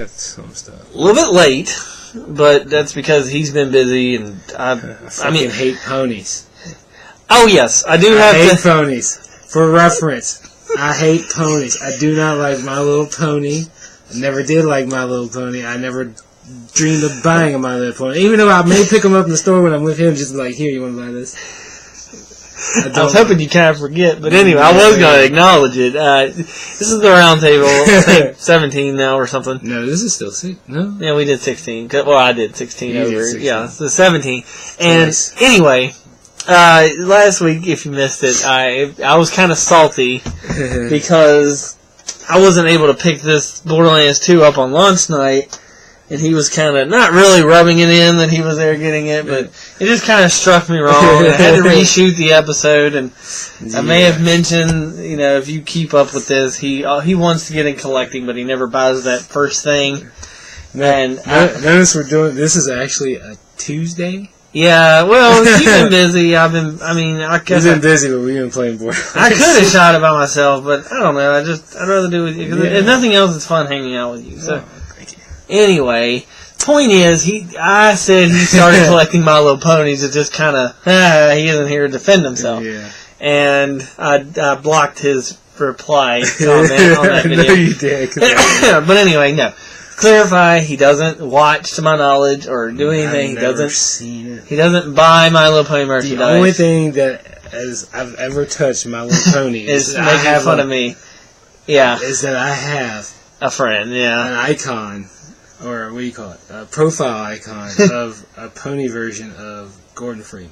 That's some stuff. A little bit late, but that's because he's been busy, and I hate ponies. Oh yes, I do I hate ponies. For reference, I hate ponies. I do not like My Little Pony. I never did like My Little Pony. I never dreamed of buying a My Little Pony. Even though I may pick them up in the store when I'm with him, just like, here, you want to buy this? I was hoping you kind of forget, but anyway, I was going to acknowledge it. This is the Roundtable, I think 17 now or something. No, this is still 6. No? Yeah, we did 16. Well, I did 16 You over. did 16. Yeah, so 17. And nice. Anyway, last week, if you missed it, I was kind of salty because I wasn't able to pick this Borderlands 2 up on launch night. And he was kind of not really rubbing it in that he was there getting it, but it just kind of struck me wrong. I had to reshoot the episode, and I may have mentioned, if you keep up with this, he wants to get in collecting, but he never buys that first thing. Notice we're doing this is actually a Tuesday. Yeah, well, you've been busy. I guess You've been busy, but we've been playing Borderlands. I could have shot it by myself, but I don't know. I'd rather do it with you. If nothing else, it's fun hanging out with you. So. Anyway, point is, I said he started collecting My Little Ponies. It just kind of, he isn't here to defend himself. Yeah. And I blocked his reply comment on that video. No, you did. But anyway, no. Clarify, he doesn't watch, to my knowledge, or do anything. I've never seen it. He doesn't buy My Little Pony merchandise. The only thing that I've ever touched My Little Pony is making fun of me. Yeah. Is that I have a friend, yeah. An icon. Or what do you call it? A profile icon of a pony version of Gordon Freeman.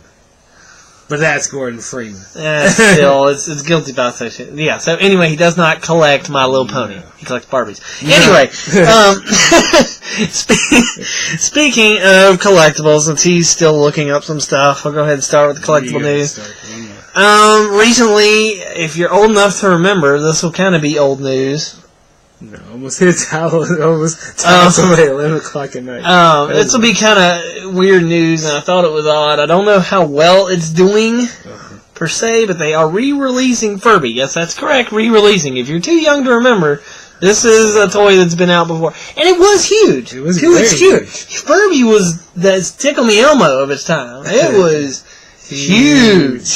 But that's Gordon Freeman. Still, it's guilty by association. Yeah, so anyway, he does not collect My Little Pony. He collects Barbies. Anyway, speaking of collectibles, since he's still looking up some stuff, I'll go ahead and start with the collectible news. Recently, if you're old enough to remember, this will kind of be old news. No, almost hit somebody at 11 o'clock at night. This will be kind of weird news, and I thought it was odd. I don't know how well it's doing, per se, but they are re-releasing Furby. Yes, that's correct, re-releasing. If you're too young to remember, this is a toy that's been out before. And it was huge. It was huge. Furby was the Tickle Me Elmo of its time. It was huge.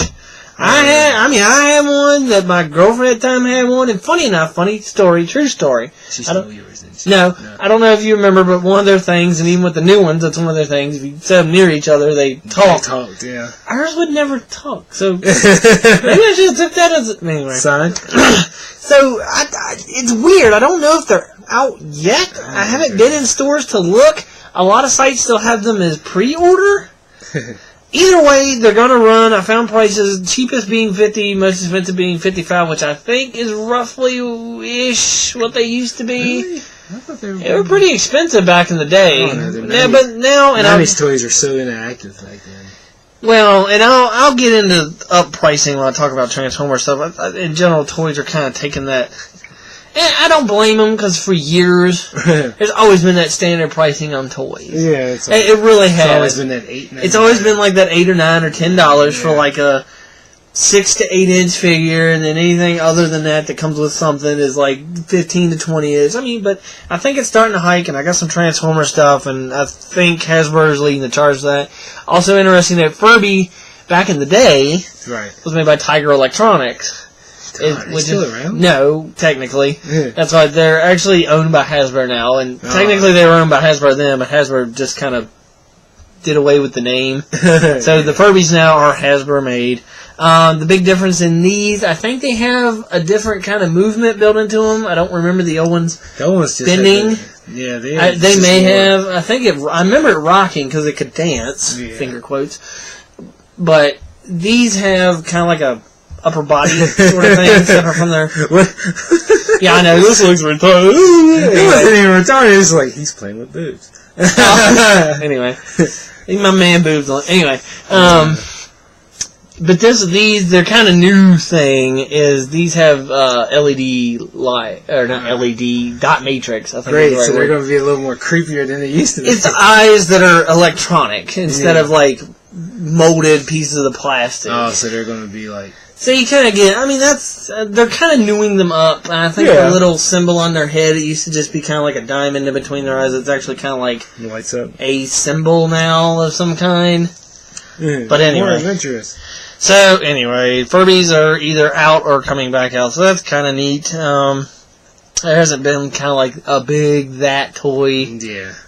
I had one, that my girlfriend at the time had one, and funny enough, funny story, true story. She stole yours, didn't she? No, I don't know if you remember, but one of their things, and even with the new ones, that's one of their things, if you set them near each other, they talk. They talked, yeah. Ours would never talk, so maybe I should have took that as anyway. Sign? So, it's weird, I don't know if they're out yet. I haven't been in stores to look. A lot of sites still have them as pre-order. Either way, they're going to run. I found prices, cheapest being $50, most expensive being $55, which I think is roughly-ish what they used to be. Really? I thought they were pretty expensive back in the day. But now... And 90s toys are so inactive back then. Well, and I'll get into up pricing when I talk about Transformers stuff. In general, toys are kind of taking that... And I don't blame them, because for years, there's always been that standard pricing on toys. Yeah, it really has. It's always been that $8. It's always been like that $8 or $9 or $10 for like a 6 to 8 inch figure, and then anything other than that comes with something is like 15 to 20 inch. But I think it's starting to hike, and I got some Transformer stuff, and I think Hasbro is leading the charge to that. Also interesting that Furby, back in the day, was made by Tiger Electronics. Which still around? No, technically. That's why they're actually owned by Hasbro now, and technically they were owned by Hasbro then, but Hasbro just kind of did away with the name. So the Furbies now are Hasbro made. The big difference in these, I think they have a different kind of movement built into them. I don't remember the old ones. The old ones just bending. Yeah, they may have. I remember it rocking because it could dance. Yeah. Finger quotes. But these have kind of like a upper body sort of thing, separate from their... Yeah, I know, this looks retarded. It wasn't even retarded, it was like, he's playing with boobs. Anyway, my man boobs on... Anyway, but their kind of new thing is these have LED light, or not LED, dot matrix, I think. Great, so they're going to be a little more creepier than they used to be. It's eyes that are electronic, instead of like molded pieces of plastic. Oh, so they're going to be like So you kind of get, I mean, that's, they're kind of newing them up. I think the little symbol on their head, it used to just be kind of like a diamond in between their eyes. It's actually kind of like It lights up. a symbol now of some kind. But anyway. More adventurous. So, anyway, Furbies are either out or coming back out, so that's kind of neat. There hasn't been kind of like a big that toy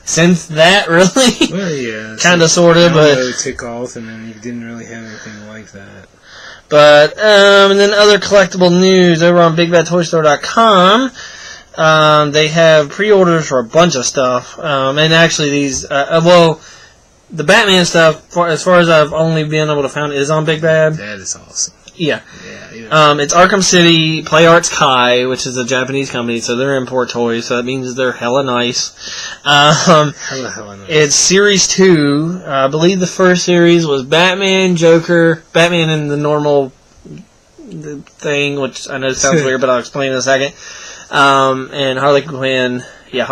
since that, really. Well, yeah. Kind of, sort of, but... It took off, and then you didn't really have anything like that. But, and then other collectible news over on BigBadToyStore.com. They have pre-orders for a bunch of stuff. And actually these, the Batman stuff, as far as I've only been able to find, is on Big Bad. That is awesome. Yeah. It's Arkham City Play Arts Kai, which is a Japanese company, so they're import toys, so that means they're hella nice. Hella nice. It's Series 2. I believe the first series was Batman, Joker, Batman in the normal thing, which I know sounds weird, but I'll explain in a second. And Harley Quinn. Yeah,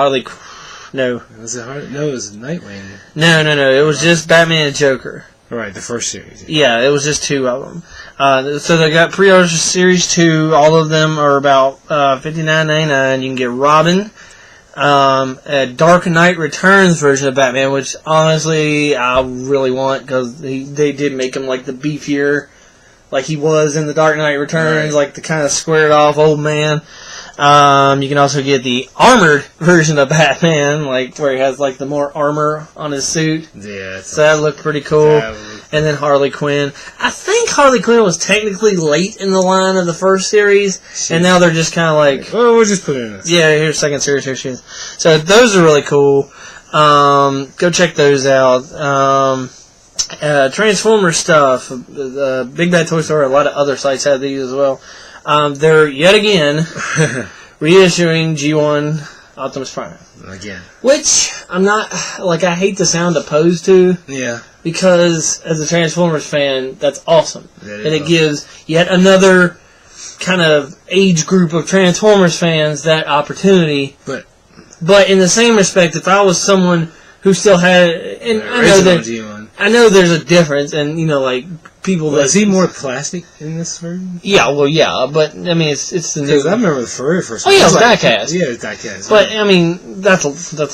no. Was it Harley? No, it was Nightwing. No. It was just Batman and Joker. Right, the first series. Yeah, it was just 2 of them. So they got pre-orders for Series 2. All of them are about $59.99. You can get Robin, a Dark Knight Returns version of Batman, which honestly I really want because they did make him like the beefier, like he was in the Dark Knight Returns, like the kind of squared off old man. You can also get the armored version of Batman, like where he has like the more armor on his suit. Yeah, so that looked pretty cool. And then Harley Quinn. I think Harley Quinn was technically late in the line of the first series, and now they're just kind of like, well, we'll just put it in this. Yeah, here's second series. Here she is. So those are really cool. Go check those out. Transformers stuff. Big Bad Toy Store. A lot of other sites have these as well. They're yet again reissuing G1 Optimus Prime. Again. Which I'm not, like, I hate to sound opposed to. Yeah. Because as a Transformers fan, that's awesome. And it awesome. gives yet another kind of age group of Transformers fans that opportunity. But in the same respect, if I was someone who still had, and I know there's a difference, and you know, like people that is he more plastic in this version? Yeah, well, yeah, but I mean, it's the new. Because I remember the very first. Oh yeah, it's diecast. Yeah, it's diecast. But I mean, that's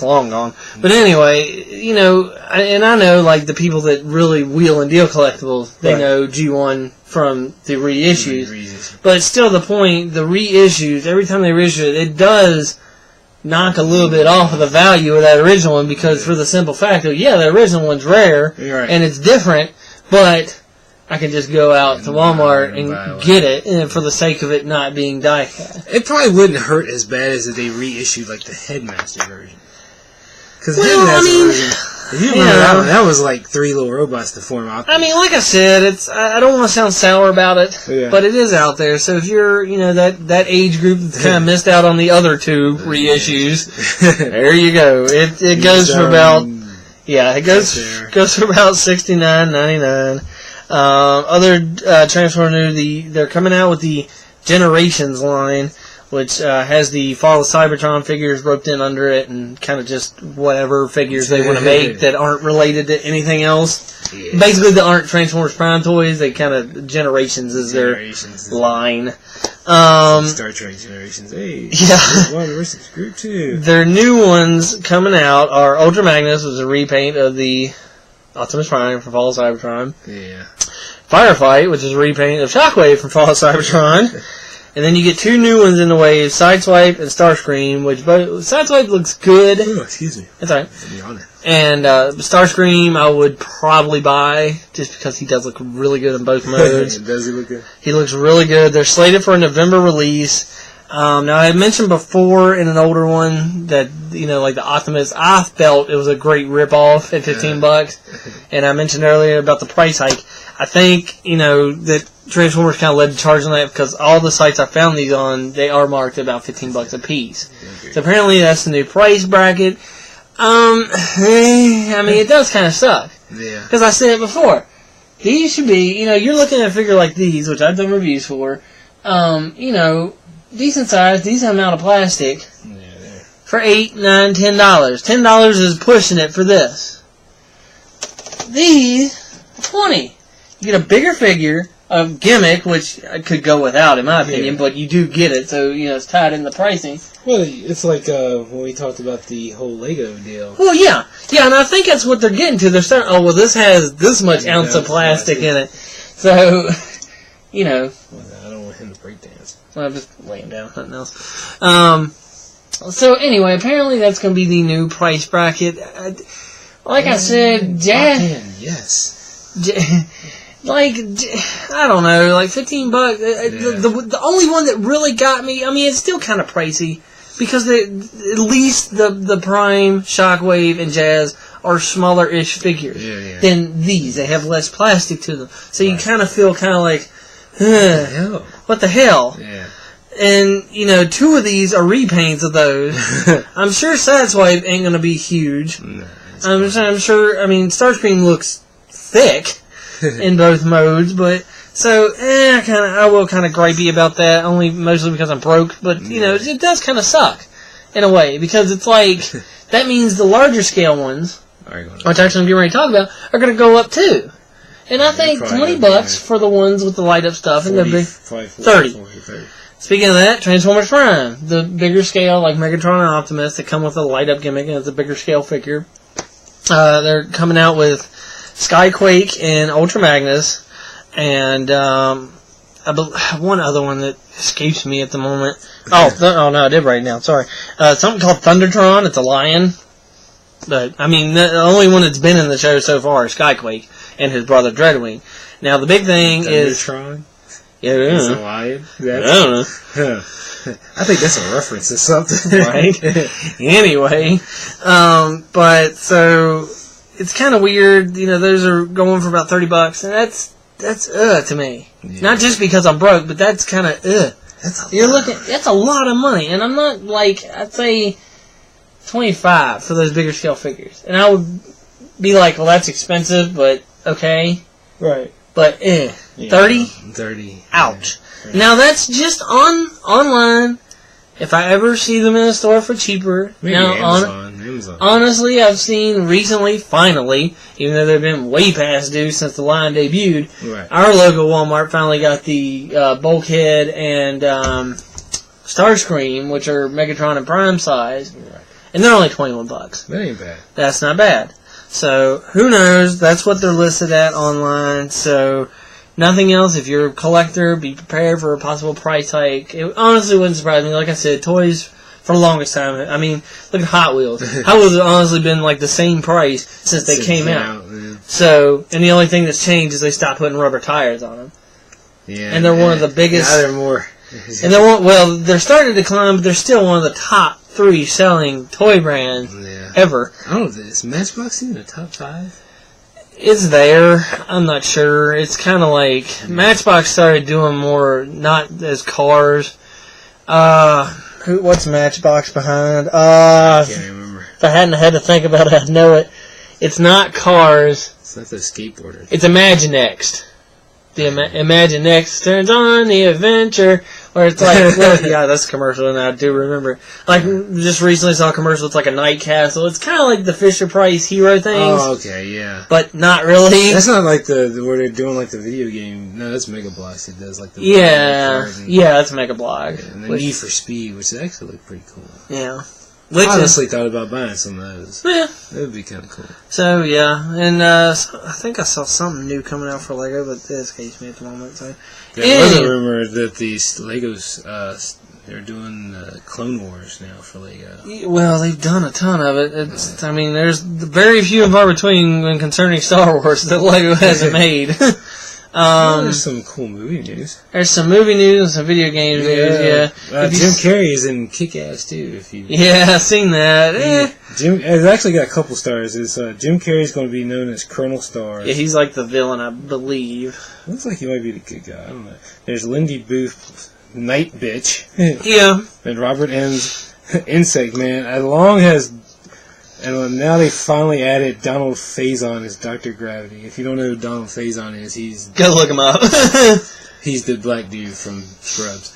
long gone. But anyway, you know, and I know like the people that really wheel and deal collectibles, they know G1 from the reissues. But still, the point, the reissues, every time they reissue it, it does knock a little bit off of the value of that original one because for the simple fact of, the original one's rare and it's different, but I can just go out to Walmart and get it, and for the sake of it not being diecast. It probably wouldn't hurt as bad as if they reissued like the Headmaster version. Because the Headmaster version, if you remember that was like 3 little robots to form out. I mean, like I said, I don't want to sound sour about it, but it is out there. So if you're, that age group that's kind of missed out on the other 2 reissues, there you go. It goes for about goes for about $69.99. Other Transformer news, they're coming out with the Generations line, which has the Fall of Cybertron figures roped in under it, and kind of just whatever figures they want to make that aren't related to anything else. Yeah. Basically, that aren't Transformers Prime toys. They kind of Generations is their line. Star Trek Generations. Hey, Group 1 versus Group 2. Their new ones coming out are Ultra Magnus, which is a repaint of the Optimus Prime from Fall of Cybertron. Yeah. Firefight, which is a repaint of Shockwave from Fall of Cybertron. And then you get 2 new ones in the wave, Sideswipe and Starscream, which Sideswipe looks good. Oh, excuse me. That's alright. And Starscream I would probably buy, just because he does look really good in both modes. Does he look good? He looks really good. They're slated for a November release. Now, I mentioned before in an older one that, like the Optimus, I felt it was a great rip-off at $15. And I mentioned earlier about the price hike. I think, that Transformers kind of led the charge on that because all the sites I found these on, they are marked at about $15 a piece. Okay. So apparently that's the new price bracket. I mean, it does kind of suck. Yeah. Because I said it before. These should be, you're looking at a figure like these, which I've done reviews for, decent size, decent amount of plastic for $8, $9, $10. $10 is pushing it for this. These, $20. You get a bigger figure, a gimmick, which I could go without, in my opinion, but you do get it, so, it's tied in the pricing. Well, it's like when we talked about the whole Lego deal. Well, yeah, and I think that's what they're getting to. They're starting, this has this much ounce of plastic in it. So, Well, I don't want him to break dance. Well, I'm just laying down, nothing else. So, anyway, apparently that's going to be the new price bracket. I said, yes. I don't know, like $15. The only one that really got me, it's still kind of pricey because at least the Prime, Shockwave, and Jazz are smaller-ish figures than these. They have less plastic to them, so you kind of feel kind of like, what the hell? Yeah. And, 2 of these are repaints of those. I'm sure Sideswipe ain't going to be huge. No, I'm sure, Starscream looks thick in both modes, but, so, I will kind of gripey about that, mostly because I'm broke, but, it does kind of suck, in a way, because it's like, that means the larger scale ones, which actually I'm getting ready to talk about, are going to go up too. And I think $20 for the ones with the light up stuff, and the big, 30. Speaking of that, Transformers Prime, the bigger scale, like Megatron and Optimus, that come with a light up gimmick, and it's a bigger scale figure. They're coming out with Skyquake and Ultra Magnus, and one other one that escapes me at the moment. Oh no, I did write it down. Sorry. Something called Thundertron. It's a lion, but the only one that's been in the show so far is Skyquake and his brother Dreadwing. Now the big thing is Thundertron. Yeah, it's a lion. I don't know. I think that's a reference to something, right? Anyway, but so it's kind of weird. Those are going for about $30, and that's to me. Yeah. Not just because I'm broke, but that's kind of That's a lot of money, and I'm not I'd say $25 for those bigger scale figures, and I would be like, well, that's expensive, but okay, right? But 30? 30. Ouch. Yeah. Now that's just online. If I ever see them in a store for cheaper. Maybe now, Amazon. Honestly, I've seen recently, finally, even though they've been way past due since the line debuted, our local Walmart finally got the Bulkhead and Starscream, which are Megatron and Prime size. Right. And they're only $21. That ain't bad. That's not bad. So, who knows? That's what they're listed at online. So, nothing else. If you're a collector, be prepared for a possible price hike. It honestly wouldn't surprise me. Like I said, toys for the longest time. Look at Hot Wheels. Hot Wheels have honestly been the same price since they came out. So, and the only thing that's changed is they stopped putting rubber tires on them. Yeah. And they're one of the biggest. Now they're more. And they're starting to decline, but they're still one of the top 3 selling toy brands ever. I don't know, is Matchbox in the top 5? It's there. I'm not sure. It's kind of like Matchbox started doing more, not as cars. What's Matchbox behind? I can't remember. If I hadn't had to think about it, I'd know it. It's not cars. It's not the skateboarder. It's Imaginext. The Imaginext turns on the adventure. Where it's yeah, that's a commercial, and I do remember. Just recently saw a commercial. It's like a night castle. It's kind of like the Fisher-Price hero things. Oh, okay, yeah. But not really. That's not like where they're doing the video game. No, that's Mega Bloks. It does the that's Mega Bloks. Yeah, and the Need for Speed, which actually look pretty cool. Yeah. I honestly thought about buying some of those. Yeah. That would be kind of cool. So, yeah. And I think I saw something new coming out for Lego, but it escapes me at the moment. So. There was a rumor that these Legos, they're doing Clone Wars now for Lego. Well, they've done a ton of it. There's very few and far between when concerning Star Wars that Lego hasn't made. There's some cool movie news. There's some movie news and some video game news, Jim Carrey is in Kick-Ass, too. I've seen that. It's actually got a couple stars. Jim Carrey's going to be known as Colonel Stars. Yeah, he's like the villain, I believe. Looks like he might be the good guy. I don't know. There's Lindy Booth, Night Bitch. Yeah. And Robert M's Insect Man. And now they finally added Donald Faison as Dr. Gravity. If you don't know who Donald Faison is, he's... Go look him up. He's the black dude from Scrubs.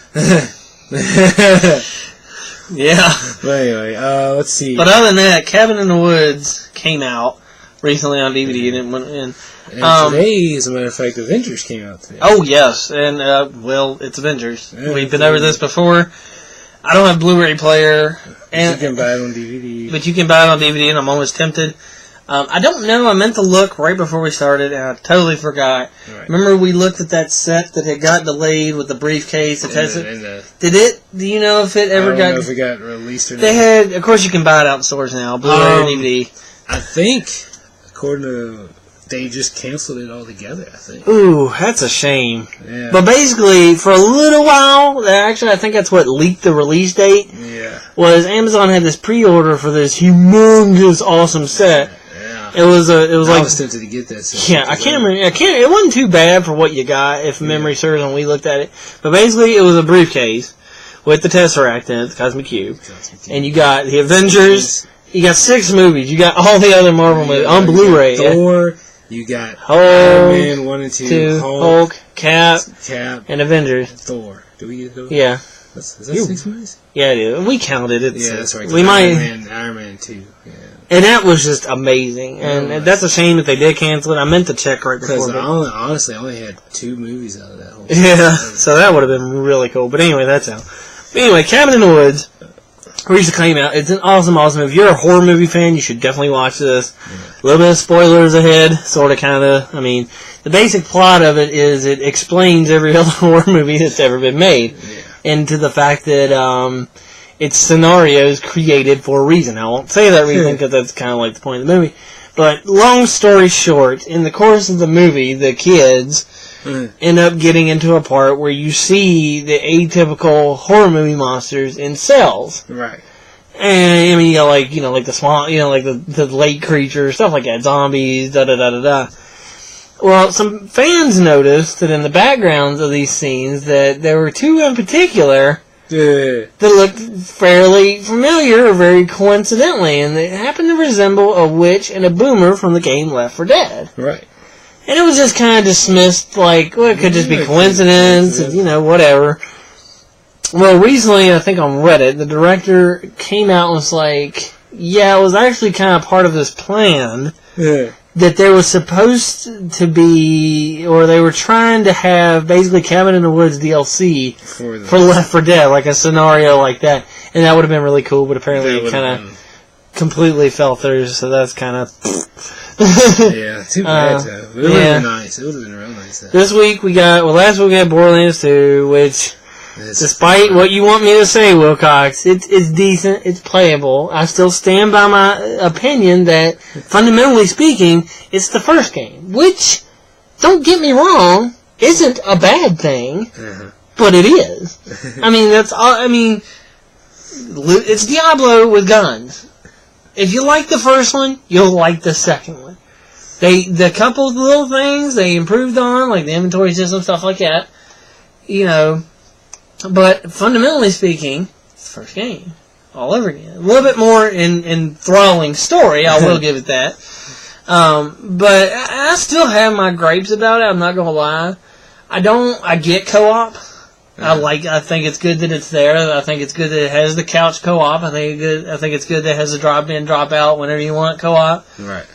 Yeah. But anyway, let's see. But other than that, Cabin in the Woods came out. recently on DVD, and it went in. And today, as a matter of fact, Avengers came out today. Oh, yes. And, well, it's Avengers. Yeah, we've been over this before. I don't have Blu-ray player. And you can buy it on DVD. But you can buy it on DVD, and I'm always tempted. I don't know. I meant to look right before we started, and I totally forgot. Right. Remember we looked at that set that had got delayed with the briefcase? Do you know if it ever got... I don't know if it got released or not. They had... Of course, you can buy it out in stores now, Blu-ray or DVD. I think, according to... They just canceled it altogether, I think. Ooh, that's a shame. Yeah. But basically, for a little while, actually, I think that's what leaked the release date. Yeah. Was Amazon had this pre-order for this humongous, awesome set. Yeah. It was like... I was tempted to get that set. Yeah, I can't remember. It wasn't too bad for what you got, if memory serves, when we looked at it. But basically, it was a briefcase with the Tesseract in it, the Cosmic Cube. And you got the Avengers. You got 6 movies. You got all the other Marvel movies on Blu-ray. Thor. You got Hulk, Iron Man 1 and 2, Hulk, Cap, and Avengers. Thor. Do we get those? Yeah. Is that 6 movies? Yeah, it is. We counted it. Yeah, that's right. Iron Man 2. Yeah. And that was just amazing. And that's a shame that they did cancel it. I meant to check right before. Because honestly, I only had 2 movies out of that whole Yeah, so that would have been really cool. But anyway, that's out. But anyway, Cabin in the Woods recently came out. It's an awesome movie. If you're a horror movie fan, you should definitely watch this. A little bit of spoilers ahead, sort of, kind of. I mean, the basic plot of it is it explains every other horror movie that's ever been made. Yeah. And to the fact that it's scenarios created for a reason. I won't say that reason because that's kind of like the point of the movie. But long story short, in the course of the movie, the kids end up getting into a part where you see the atypical horror movie monsters in cells. Right. And I mean, like the small, like the lake creatures, stuff like that, zombies, da-da-da-da-da. Well, some fans noticed that in the backgrounds of these scenes that there were 2 in particular that looked fairly familiar, or very coincidentally, and they happened to resemble a witch and a boomer from the game Left 4 Dead. Right. And it was just kind of dismissed, like, well, it could just be coincidence, and, whatever. Well, recently, I think on Reddit, the director came out and was like, yeah, it was actually kind of part of this plan that there was supposed to be, or they were trying to have, basically Cabin in the Woods DLC for Left 4 Dead, like a scenario like that. And that would have been really cool, but apparently it kind of completely fell through, so that's kind of... yeah, too bad, though. It would have been nice. It would have been real nice, though. Last week we had Borderlands 2, which... Despite what you want me to say, Wilcox, it's decent, it's playable. I still stand by my opinion that, fundamentally speaking, it's the first game. Which, don't get me wrong, isn't a bad thing, but it is. I mean, it's Diablo with guns. If you like the first one, you'll like the second one. The couple of little things they improved on, like the inventory system, stuff like that, but fundamentally speaking, it's the first game. All over again. A little bit more enthralling story, I will give it that. But I still have my gripes about it, I'm not gonna lie. I get co-op. I think it's good that it's there. I think it's good that it has the couch co-op. I think it's good that it has the drop in, drop out whenever you want co-op. Right.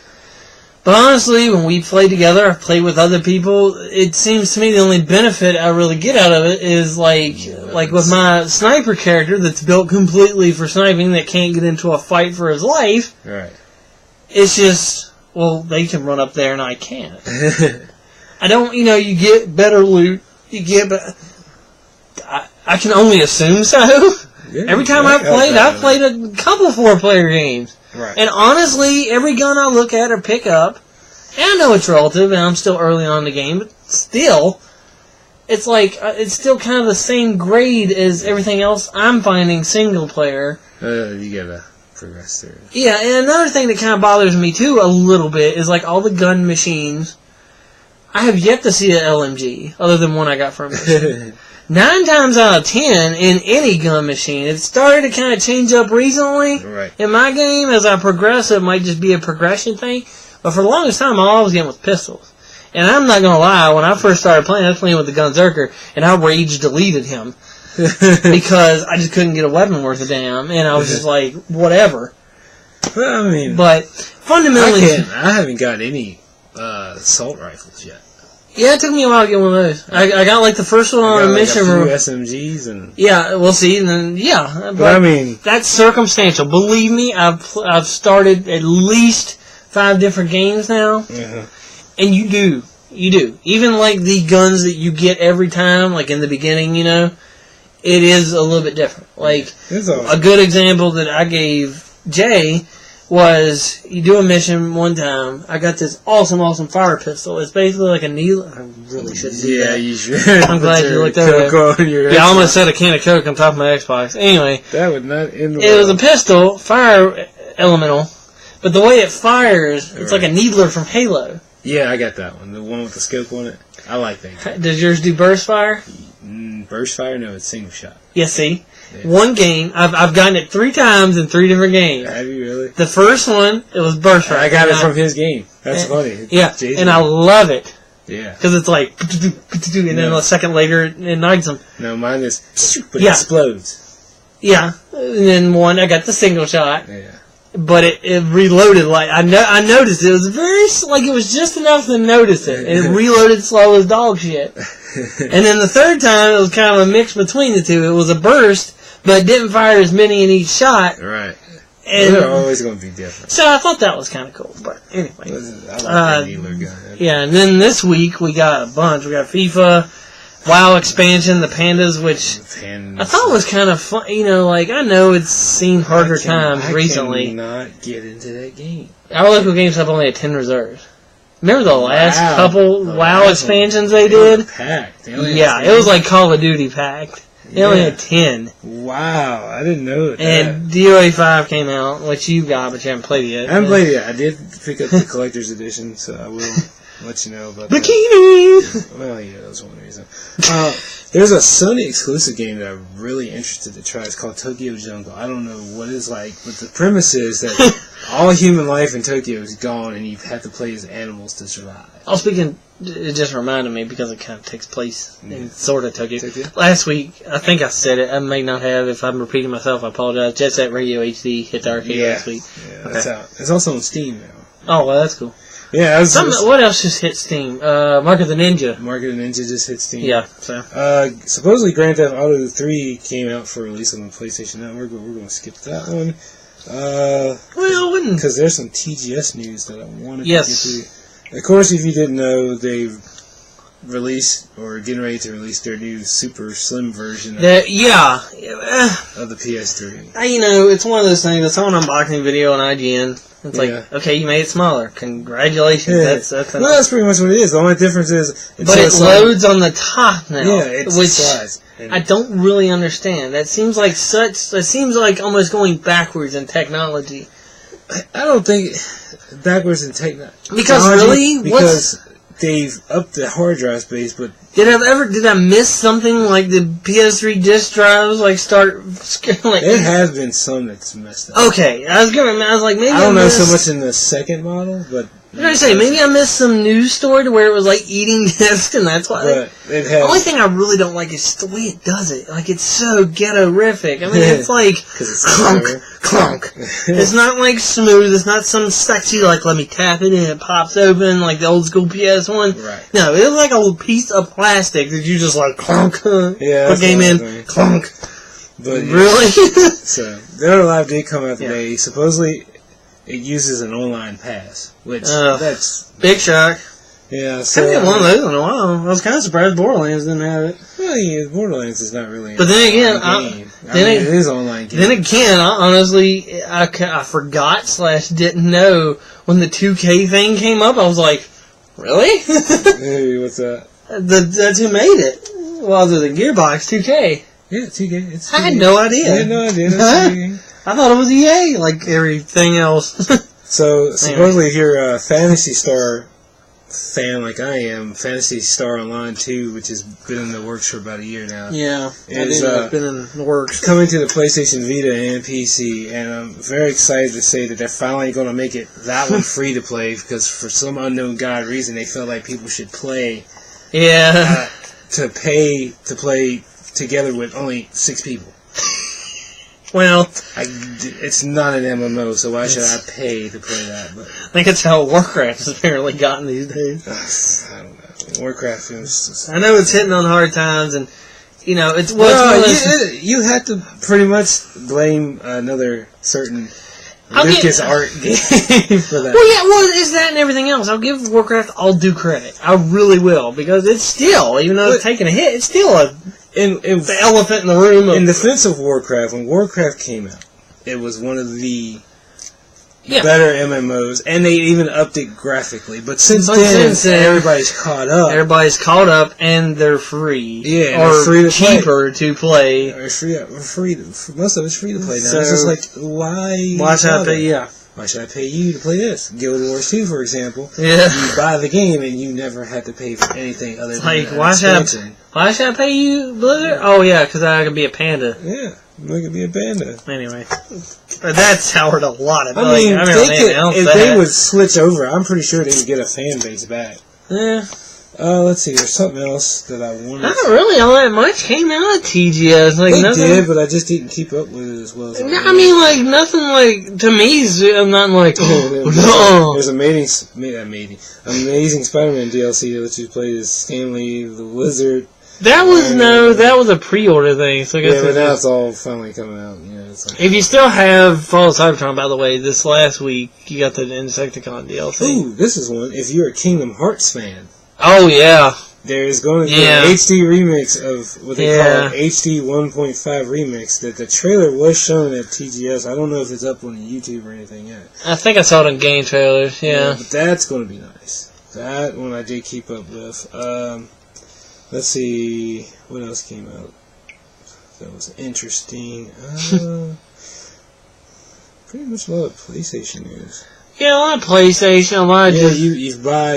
But honestly, when we play together, I've played with other people, it seems to me the only benefit I really get out of it is like with my sniper character that's built completely for sniping that can't get into a fight for his life. Right. It's just, well, they can run up there and I can't. I don't, you get better loot, I can only assume so. Yeah, every time I've played a couple 4-player games. Right. And honestly, every gun I look at or pick up, and I know it's relative, and I'm still early on in the game, but still, it's like, it's still kind of the same grade as everything else I'm finding single player. You gotta progress through. Yeah, and another thing that kind of bothers me too a little bit is like all the gun machines. I have yet to see an LMG, other than one I got from it. 9 times out of 10 in any gun machine, it started to kind of change up recently. Right. In my game, as I progress, it might just be a progression thing. But for the longest time, all I was getting was pistols. And I'm not going to lie, when I first started playing, I was playing with the Gunzerker, and I rage deleted him. Because I just couldn't get a weapon worth a damn, and I was just like, whatever. Well, I mean, but fundamentally, I haven't got any assault rifles yet. Yeah, it took me a while to get one of those. I got like the first one on a mission room. SMGs and yeah, we'll see. And then but I mean, that's circumstantial. Believe me, I've started at least 5 different games now, and you do. Even like the guns that you get every time, like in the beginning, you know, it is a little bit different. Like a good example that I gave Jay was you do a mission one time. I got this awesome fire pistol. It's basically like a needle. I really shouldn't do that. You should. I'm glad you looked over there. Yeah, I almost set a can of Coke on top of my Xbox. Anyway, that would not end well. It was a pistol, fire elemental, but the way it fires, it's like a needler from Halo. Yeah, I got that one. The one with the scope on it. I like that. Does yours do burst fire? Burst fire? No, it's single shot. Yeah, see? Yeah. One game, I've gotten it 3 times in 3 different games. Have you really? The first one, it was burst fire. I got it from his game. That's funny. Yeah, Jason. And I love it. Yeah. Because it's like, and then a second later, it ignites them. No, mine is, but it explodes. Yeah. And then one, I got the single shot. Yeah. But it reloaded like I noticed it was it was just enough to notice it. It reloaded slow as dog shit. And then the third time it was kind of a mix between the two. It was a burst, but it didn't fire as many in each shot. Right. And they're always going to be different. So I thought that was kind of cool. But anyway, I like that needler gun. Yeah, and then this week we got a bunch. We got FIFA. WoW expansion, the pandas, which I thought was kind of fun. You know, like, I know it's seen harder times recently. I cannot get into that game. Our local GameStop only had 10 reserves. Remember the last couple WoW expansions they did? Packed. Yeah, it was like Call of Duty packed. They only had 10. Wow, I didn't know that. And DOA 5 came out, which you got, but you haven't played it yet. I haven't played it yet. I did pick up the collector's edition, so I will let you know about Bikini! That. Well, yeah, that was one reason. There's a Sony exclusive game that I'm really interested to try. It's called Tokyo Jungle. I don't know what it's like, but the premise is that all human life in Tokyo is gone, and you have to play as animals to survive. Oh, speaking, it just reminded me because it kind of takes place in sort of Tokyo. Last week, I think I said it. I may not have. If I'm repeating myself, I apologize. Jet Set Radio HD hit the arcade last week. Yeah, that's out. It's also on Steam now. Oh, well, that's cool. Yeah, what else just hit Steam? Mark of the Ninja. Mark of the Ninja just hit Steam. Yeah. So. Supposedly Grand Theft Auto 3 came out for release on the PlayStation Network, but we're going to skip that one. Well, wouldn't. Because there's some TGS news that I wanted to get to. Of course, if you didn't know, they've released, or getting ready to release, their new super slim version of the PS3. You know, it's one of those things. It's on an unboxing video on IGN. It's like, okay, you made it smaller. Congratulations. Yeah. That's pretty much what it is. The only difference is... But it loads on the top now. Yeah, it's which size. I don't really understand. That seems like almost going backwards in technology. I don't think backwards in technology. Because they've upped the hard drive space, but... Did I miss something like the PS3 disc drives There has been some that's messed up. Okay, I was like, maybe I don't know so much in the second model, but... maybe I missed some news story to where it was like eating discs, and that's why. But the only thing I really don't like is the way it does it. Like, it's so ghetto-rific. I mean, it's like clunk, clunk. It's not like smooth. It's not some sexy like let me tap it and it pops open like the old school PS1. Right. No, it was like a piece of plastic that you just like clunk. Yeah. Put game in, clunk. But really? So the other live did come out today. Supposedly. It uses an online pass, which that's big shock. Yeah, so I haven't had one of those in a while. I was kind of surprised Borderlands didn't have it. Well, yeah, Borderlands is not really. But then again, it is online game. Then again, honestly, I forgot / didn't know when the 2K thing came up. I was like, really? Hey, what's that? That's who made it. Well, the Gearbox 2K. Yeah, 2K. It's 2K. I had no idea. I had no idea. That's I thought it was EA, like everything else. So, supposedly if you're a Phantasy Star fan like I am, Phantasy Star Online 2, which has been in the works for about a year now. Yeah, it's been in the works. Coming to the PlayStation Vita and PC, and I'm very excited to say that they're finally going to make that one free to play, because for some unknown god reason, they felt like people should play to pay to play together with only 6 people. Well, it's not an MMO, so why should I pay to play that? But I think it's how Warcraft has apparently gotten these days. I don't know. Warcraft is just... I know it's hitting on hard times, and, you know, it's... you have to pretty much blame another certain Lucas art game for that. Well, yeah, it's that and everything else. I'll give Warcraft all due credit. I really will, because it's still, even though it's taking a hit, it's still the elephant in the room. In defense of Warcraft, when Warcraft came out, it was one of the better MMOs, and they even upped it graphically. But since then, everybody's caught up. Everybody's caught up, and they're free. Yeah, or they're free to cheaper to play. Or free. Most of it's free to play now. So, it's just like, why should I pay? Yeah. Why should I pay you to play this? Guild Wars 2, for example. Yeah. You buy the game, and you never had to pay for anything other than why should I pay you, Blizzard? Yeah. Oh, yeah, because I could be a panda. Yeah. I could be a panda. Anyway, that soured a lot of. If they would switch over, I'm pretty sure they would get a fan base back. Yeah. Let's see. There's something else that I wanted. Not really all that much came out of TGS. Like they nothing. did, but I just didn't keep up with it as well. As I mean, like nothing. Like to me, I'm not like. There's amazing Spider-Man DLC that you played as Stanley the Wizard. That was a pre-order thing. So I guess but now it's all finally coming out. Yeah, it's like, if you still have Fall of Cybertron, by the way, this last week you got the Insecticon DLC. Ooh, this is one. If you're a Kingdom Hearts fan. Oh yeah. There's going to be an HD remix of what they call an HD 1.5 remix that the trailer was shown at TGS. I don't know if it's up on YouTube or anything yet. I think I saw it in game trailers, yeah. But that's going to be nice. That one I did keep up with. Let's see, what else came out that was interesting. Pretty much a lot of PlayStation news. Yeah, a lot of PlayStation, a lot of you buy,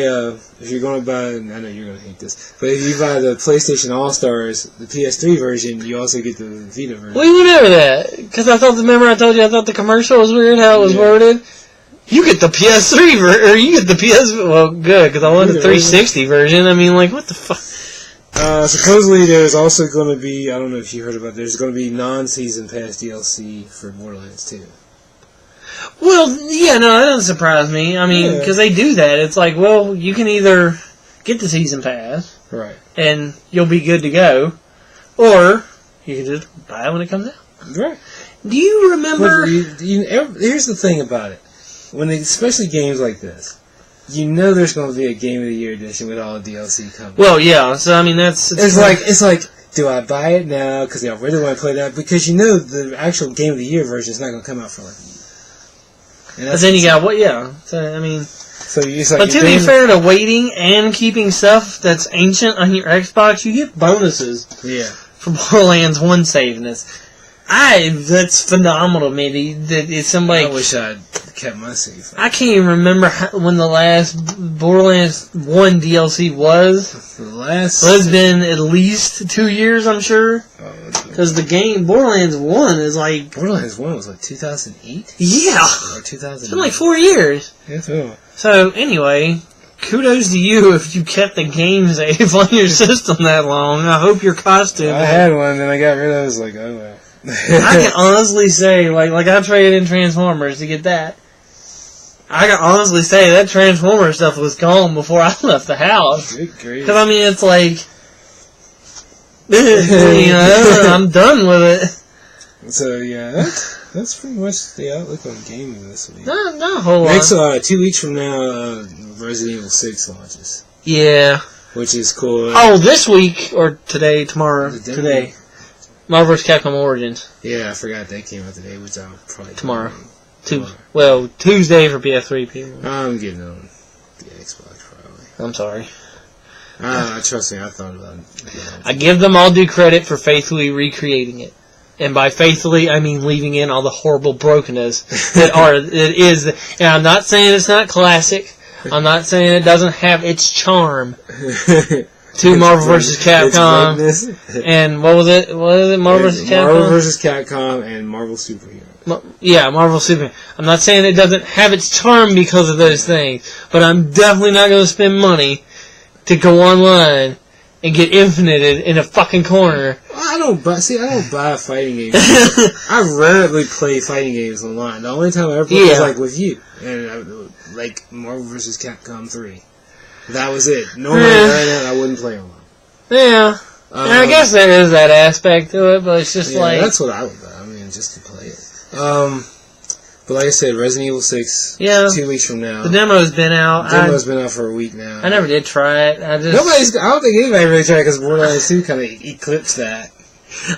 if you're going to buy, I know you're going to hate this, but if you buy the PlayStation All-Stars, the PS3 version, you also get the Vita version. We went over that, because I thought I told you I thought the commercial was weird how it was worded. You get the PS3 version, or you get the PS, well, good, because I wanted the 360 version. I mean, like, what the fuck? Supposedly there's also going to be, I don't know if you heard about it, there's going to be non-season pass DLC for Borderlands 2. Well, yeah, no, that doesn't surprise me. I mean, because they do that. It's like, well, you can either get the season pass, right, and you'll be good to go, or you can just buy it when it comes out. Right. Do you remember... here's the thing about it. Especially games like this, you know there's going to be a Game of the Year edition with all the DLC coming. Well, yeah, so I mean, it's like, do I buy it now because I really want to play that? Because you know the actual Game of the Year version is not going to come out for like a year. But then you got So I mean, but to be fair to waiting and keeping stuff that's ancient on your Xbox, you get bonuses. Yeah. For Borderlands 1 saving this. That's phenomenal. Maybe that is somebody. I wish I'd kept my save. I can't even remember when the last Borderlands 1 DLC was. It's been at least 2 years, I'm sure. Because the game Borderlands 1 is like... Borderlands 1 was like 2008? Yeah! Or 2000. It's been like 4 years. Yeah, too. So, anyway, kudos to you if you kept the game save on your system that long. I hope your costume... I had one, and I got rid of it. I was like, oh, well. I can honestly say, like I traded in Transformers to get that. I can honestly say that Transformer stuff was gone before I left the house. Good grief. Because, I mean, it's like... I'm done with it. So, yeah, that's pretty much the outlook on gaming this week. Not a whole lot. Next, 2 weeks from now, Resident Evil 6 launches. Yeah. Which is cool. Oh, this week, or today, tomorrow, today. Marvel vs. Capcom Origins. Yeah, I forgot that came out today, which I'll probably... Tomorrow. Tuesday for PS3 people. I'm getting on the Xbox, probably. I'm sorry. Trust me, I thought about it. I give them all due credit for faithfully recreating it. And by faithfully, I mean leaving in all the horrible brokenness that it is. And I'm not saying it's not classic. I'm not saying it doesn't have its charm. To Marvel vs. Capcom. And what was it? Marvel vs. Capcom? Marvel vs. Capcom and Marvel Superhero. Marvel Superhero. I'm not saying it doesn't have its charm because of those things. But I'm definitely not going to spend money to go online and get infinited in a fucking corner. I don't buy fighting games. I rarely play fighting games online. The only time I ever played was like with you, and like Marvel vs. Capcom 3. That was it. Normally, right now, I wouldn't play online. Yeah. And I guess there is that aspect to it, but it's just like... that's what I would buy. I mean, just to play it. But like I said, Resident Evil 6, 2 weeks from now. The demo's been out. The demo's been out for a week now. I never did try it. I don't think anybody really tried it because Borderlands 2 kind of eclipsed that.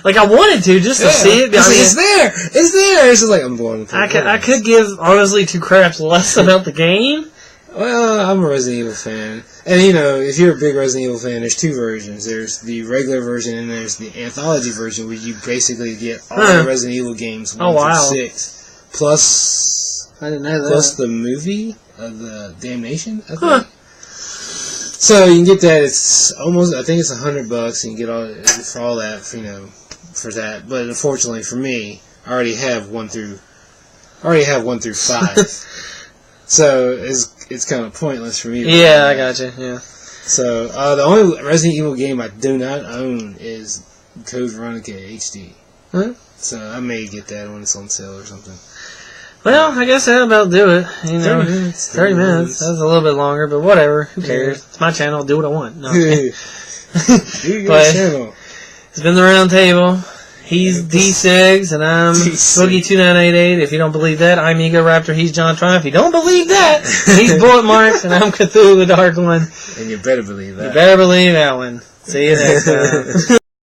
Like, I wanted to, just to see it. It's there! It's there! It's just like, I'm going to play it. I could give, honestly, 2 craps less about the game. Well, I'm a Resident Evil fan. And, you know, if you're a big Resident Evil fan, there's 2 versions. There's the regular version and there's the anthology version where you basically get all the Resident Evil games 1 through 6. Plus, I didn't know that. Plus the movie of the Damnation, I think. So you can get that. It's almost, I think it's $100. You can get all for all that, for that. But unfortunately for me, I already have 1 through 5. So it's kind of pointless for me. Yeah, I gotcha. Yeah. So the only Resident Evil game I do not own is Code Veronica HD. Huh? So I may get that when it's on sale or something. Well, I guess that'll about do it. 30 minutes. 30 minutes. That was a little bit longer, but whatever. Who cares? It's my channel. I'll do what I want. No. Do your channel. It's been the Roundtable. He's D6, and I'm Boogie2988. If you don't believe that, I'm Ego Raptor. He's John Triumph. If you don't believe that, he's Bullet Marks, and I'm CthulhuTheDarkOne. And you better believe that. You better believe that one. See you next time.